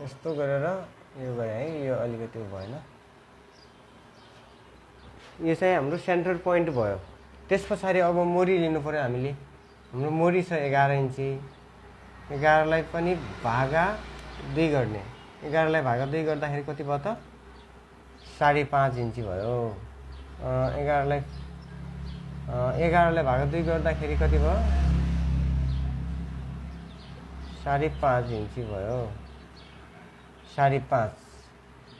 यस्तो गरेर यो गरे है, यो अलिकति भएन। यो चाहिँ हाम्रो सेन्टर पोइन्ट भयो। त्यस पछाडि अब मोरी लिनु पर्यो हामीले। हाम्रो मोरी छ 11 इन्ची। 11 लाई पनि भागा 2 गर्ने। 11 लाई भागा 2 गर्दाखेरि कति भयो त? 5.5 इन्ची भयो। 11 लाई भागा 2 गर्दाखेरि कति भयो? 5.5 इन्ची भयो। 5.5।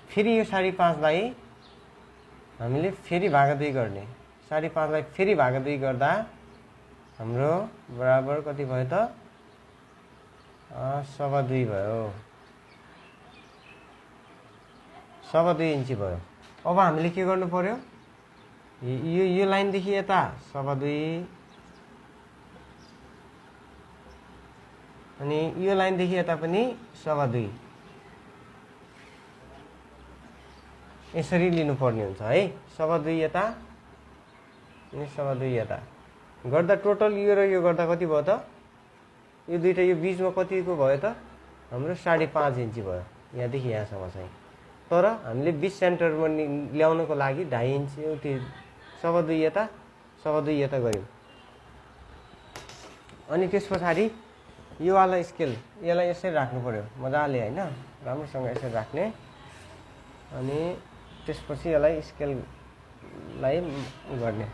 फेरि यो 5.5 लाई हामीले फेरि भागा 2 गर्ने। 5.5 लाई फेरि भागा 2 गर्दा हाम्रो बराबर कति भयो त? 2.25 भयो। 2.25 इन्ची भयो। अब हामीले के गर्नु पर्यो? यो लाइनदेखि यता 2.25 अनि यो लाइनदेखि यता पनि 2.25 यसरी लिनुपर्ने हुन्छ है। 2.25 यता अनि 2.25 यता गर्दा टोटल यो र यो गर्दा कति भयो त? यो दुईटा यो बीचमा कतिको भयो त? हाम्रो 5.5 इन्ची भयो यहाँदेखि यहाँसम्म चाहिँ। तर हामीले 20 सेन्टरमा ल्याउनको लागि 2.5 इन्ची उति 2.25 यता 2.25 यता गर्यौं। अनि त्यस पछाडि यो वाला स्केल यसलाई यसरी राख्नु पर्यो मजाले हैन, राम्रोसँग यसरी राख्ने। अनि त्यसपछि यसलाई स्केललाई गर्ने।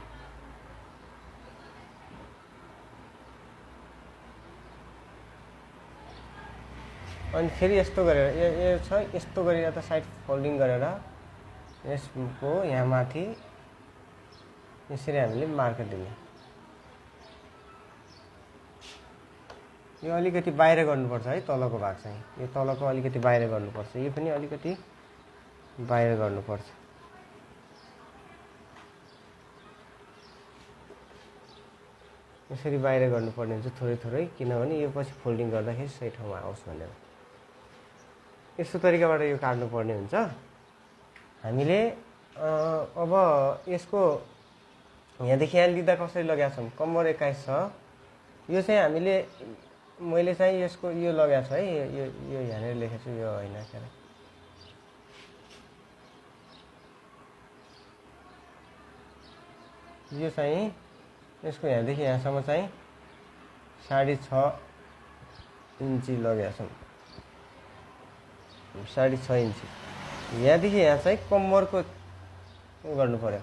अनि फेरि यस्तो गरेर यो छ, यस्तो गरेर यता साइड फोल्डिङ गरेर यसको यहाँ माथि यसरी हामीले मार्कर दिने। यो अलिकति बाहिर गर्नुपर्छ है, तलको भाग चाहिँ। यो तलको अलिकति बाहिर गर्नुपर्छ। यो पनि अलिकति बाहिर गर्नुपर्छ। यसरी बाहिर गर्नुपर्ने हुन्छ थोरै थोरै, किनभने यो पछि फोल्डिङ गर्दाखेरि सही ठाउँमा आओस् भनेर। यस्तो तरिकाबाट यो काट्नु पर्ने हुन्छ। हामीले अब यसको यहाँदेखि यहाँ लिँदा कसरी लगाएको छौँ? कम्मर 21 छ। यो चाहिँ हामीले मैले चाहिँ यसको यो लगाएको छु है, यो यहाँनिर लेखेको छु, यो होइन के अरे यो चाहिँ यसको यहाँदेखि यहाँसम्म चाहिँ 6.5 इन्ची लगाएको छौँ। 6.5 इन्ची। यहाँदेखि यहाँ चाहिँ कम्मरको गर्नु पर्यो।